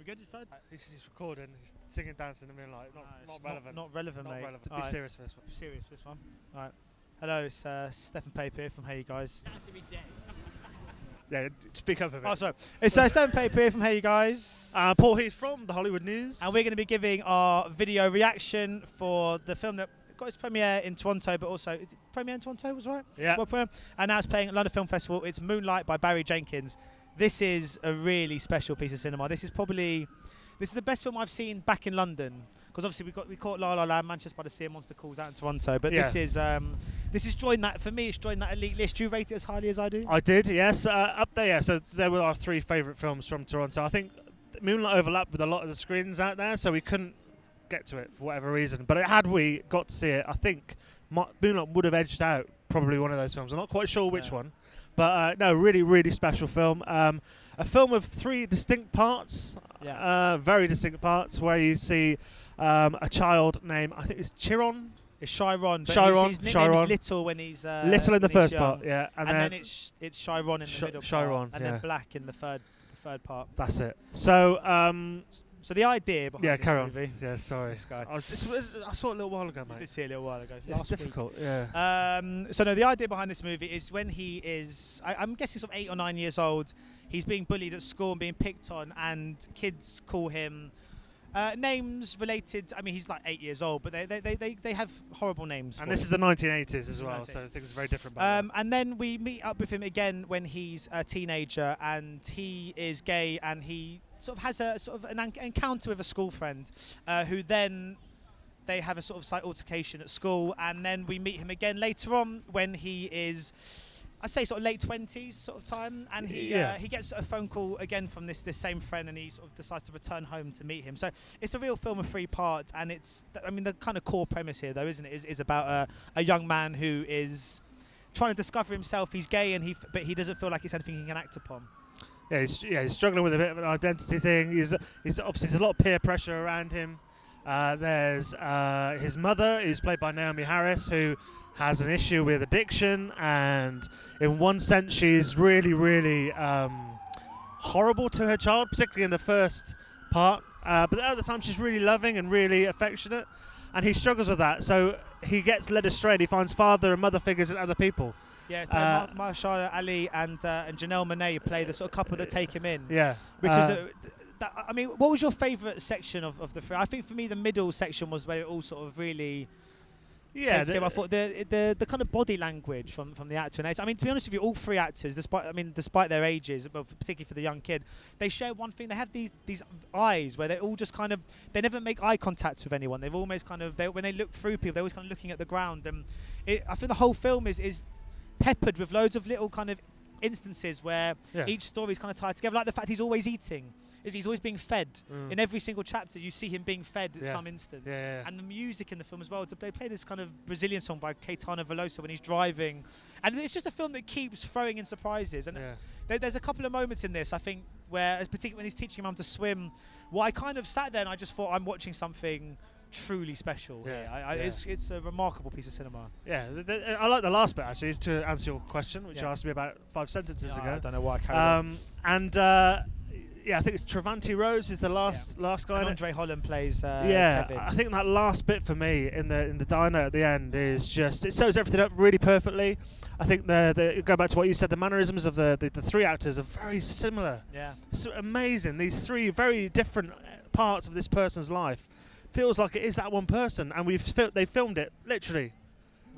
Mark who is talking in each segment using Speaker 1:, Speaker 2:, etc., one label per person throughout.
Speaker 1: We good, you said?
Speaker 2: He's recording, he's singing, dancing, I mean, like, not relevant.
Speaker 1: Not relevant,
Speaker 2: not
Speaker 1: mate.
Speaker 2: relevant. Be serious for this one.
Speaker 1: Be serious for this one. All right. Hello, it's Stafan Pape here from HeyUGuys.
Speaker 2: Yeah, speak up a bit.
Speaker 1: Oh, sorry. It's Stafan Pape here from HeyUGuys.
Speaker 2: Paul Heath from The Hollywood News.
Speaker 1: And we're going to be giving our video reaction for the film that got its premiere in Toronto, but also, premiere in Toronto, was right?
Speaker 2: Yeah.
Speaker 1: World premiere. And now it's playing at London Film Festival. It's Moonlight by Barry Jenkins. This is a really special piece of cinema. This is the best film I've seen back in London, because obviously we caught La La Land, Manchester by the Sea, and Monster Calls out in Toronto. But this is joined that, for me, it's joined that elite list. Do you rate it as highly as I do?
Speaker 2: I did, yes. Up there, yeah. So there were our three favourite films from Toronto. I think Moonlight overlapped with a lot of the screens out there, so we couldn't get to it for whatever reason. But had we got to see it, I think Moonlight would have edged out probably one of those films. I'm not quite sure which one. But no, really, really special film. A film of three distinct parts, very distinct parts, where you see a child named, I think it's Chiron.
Speaker 1: It's Chiron.
Speaker 2: His
Speaker 1: nickname is Little when he's
Speaker 2: Little in the first
Speaker 1: young.
Speaker 2: part, yeah,
Speaker 1: and then it's Chiron in the middle
Speaker 2: Chiron,
Speaker 1: part, and then Black in the third part.
Speaker 2: That's it. So
Speaker 1: so the idea behind this movie.
Speaker 2: Yeah, sorry.
Speaker 1: This guy.
Speaker 2: I saw it a little while ago, mate.
Speaker 1: You did see it a little while ago.
Speaker 2: It's difficult, yeah.
Speaker 1: So no, the idea behind this movie is when he is, I'm guessing sort of 8 or 9 years old, he's being bullied at school and being picked on, and kids call him names related. I mean, he's like 8 years old, but they have horrible names.
Speaker 2: And this is the 1980s as well, so things are very different.
Speaker 1: And then we meet up with him again when he's a teenager, and he is gay, and he sort of has a sort of an encounter with a school friend, who then they have a sort of slight altercation at school, and then we meet him again later on when he is, I'd say, sort of late 20s sort of time, and he gets a phone call again from this same friend, and he sort of decides to return home to meet him. So it's a real film of 3 parts, and it's, I mean, the kind of core premise here, though, isn't it, is about a young man who is trying to discover himself. He's gay, but he doesn't feel like it's anything he can act upon.
Speaker 2: Yeah, he's struggling with a bit of an identity thing. He's obviously, there's a lot of peer pressure around him. There's his mother, who's played by Naomie Harris, who has an issue with addiction, and in one sense she's really, really horrible to her child, particularly in the first part. But at the time she's really loving and really affectionate, and he struggles with that. So he gets led astray, and he finds father and mother figures in other people.
Speaker 1: Yeah, Mahershala Ali and Janelle Monáe play the sort of couple that take him in.
Speaker 2: Yeah.
Speaker 1: Which is I mean, what was your favourite section of the film? I think for me the middle section was where it all sort of really came together. I thought the kind of body language from the actor, and I mean, to be honest with you, all 3 actors, despite their ages, but particularly for the young kid, they share one thing. They have these eyes where they all just kind of, they never make eye contact with anyone. They've always kind of, when they look through people, they're always kind of looking at the ground. And I think the whole film is peppered with loads of little kind of instances where each story is kind of tied together, like the fact he's always eating. He's always being fed. In every single chapter you see him being fed at some instance. And the music in the film as well. They play this kind of Brazilian song by Caetano Veloso when he's driving, and it's just a film that keeps throwing in surprises. And there's a couple of moments in this, I think, where, particularly when he's teaching him how to swim, I kind of sat there and I just thought, I'm watching something truly special. It's a remarkable piece of cinema.
Speaker 2: I like the last bit, actually, to answer your question, which you asked me about 5 sentences ago.
Speaker 1: I don't know why I carried on.
Speaker 2: And I think it's Trevante Rhodes is the last guy.
Speaker 1: And Andre Holland plays
Speaker 2: Kevin. I think that last bit for me in the diner at the end is just, it sews everything up really perfectly. I think go back to what you said, the mannerisms of the 3 actors are very similar. It's amazing. These 3 very different parts of this person's life feels like it is that one person, and they filmed it literally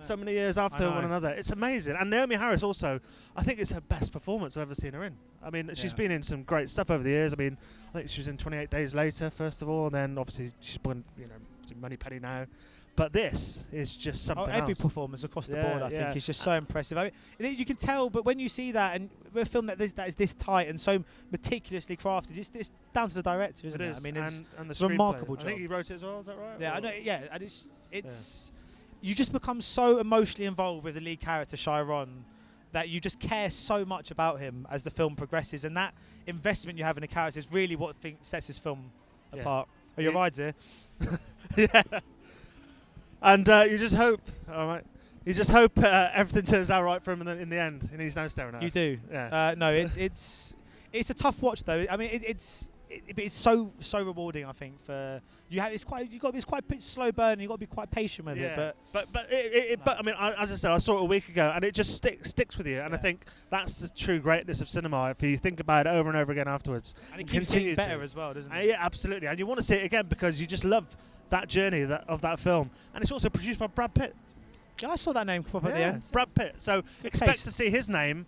Speaker 2: so many years after one another. It's amazing. And Naomie Harris also, I think it's her best performance I've ever seen her in. I mean, she's been in some great stuff over the years. I mean, I think she was in 28 Days Later, first of all, and then obviously she's been, Moneypenny now. But this is just something else.
Speaker 1: Every performance across the board, I think, is just so impressive. I mean, you can tell, but when you see that, and a film that is this tight and so meticulously crafted, it's down to the director, isn't it? I mean, it's a remarkable job.
Speaker 2: I think he wrote it as well, is that right?
Speaker 1: Yeah, I know. Yeah, and it's you just become so emotionally involved with the lead character, Chiron, that you just care so much about him as the film progresses, and that investment you have in the character is really what sets this film apart. Are your rides here? And you just hope, everything turns out right for him in the end, and he's now staring at us. You do.
Speaker 2: Yeah.
Speaker 1: No, it's a tough watch though. I mean, it's so rewarding. I think for you have it's quite slow burn. You got to be quite patient with it. But
Speaker 2: I mean, as I said, I saw it a week ago, and it just sticks with you. And I think that's the true greatness of cinema. If you think about it over and over again afterwards,
Speaker 1: and it keeps getting better as well, doesn't it?
Speaker 2: Yeah, absolutely. And you want to see it again because you just love that journey of that film. And it's also produced by Brad Pitt.
Speaker 1: Yeah, I saw that name come up at the end.
Speaker 2: Brad Pitt. So expect to see his name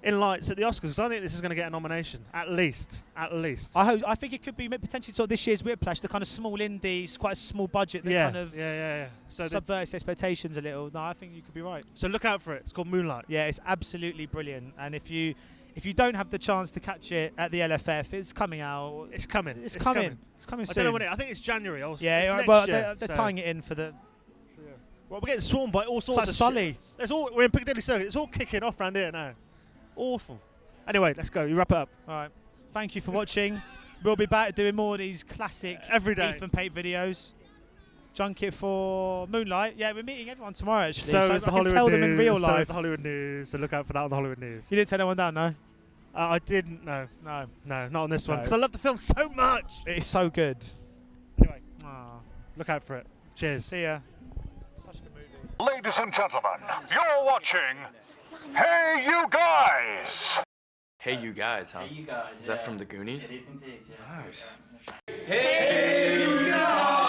Speaker 2: in lights at the Oscars, because I think this is going to get a nomination, at least.
Speaker 1: I think it could be potentially sort of this year's Whiplash, the kind of small indie, quite a small budget that kind of
Speaker 2: so
Speaker 1: subverts expectations a little. No, I think you could be right.
Speaker 2: So look out for it. It's called Moonlight.
Speaker 1: Yeah, it's absolutely brilliant. And if you don't have the chance to catch it at the LFF, it's coming out.
Speaker 2: It's coming.
Speaker 1: It's coming soon.
Speaker 2: I don't know when I think it's January.
Speaker 1: Yeah,
Speaker 2: it's
Speaker 1: they're tying it in for the.
Speaker 2: Well, we're getting swarmed by all sorts of
Speaker 1: Sully.
Speaker 2: We're in Piccadilly Circuit. It's all kicking off around here now. Awful. Anyway, let's go. You wrap it up.
Speaker 1: All right. Thank you for watching. We'll be back doing more of these classic
Speaker 2: every day
Speaker 1: Heath and Pape videos. Junket for Moonlight. Yeah, we're meeting everyone tomorrow, actually.
Speaker 2: So is the Hollywood
Speaker 1: tell
Speaker 2: News.
Speaker 1: Them in real life.
Speaker 2: So is the Hollywood News. So look out for that on the Hollywood News.
Speaker 1: You didn't tell anyone down, no?
Speaker 2: I didn't. No, not on this one.
Speaker 1: No.
Speaker 2: Because I love the film so much.
Speaker 1: It's so good.
Speaker 2: Anyway, look out for it. Cheers.
Speaker 1: See ya.
Speaker 3: Such a good movie. Ladies and gentlemen, you're watching Hey You Guys!
Speaker 4: Hey You Guys, huh?
Speaker 5: Hey You Guys.
Speaker 4: Is that from the Goonies?
Speaker 5: It is indeed, yes.
Speaker 4: Nice.
Speaker 5: Hey You Guys!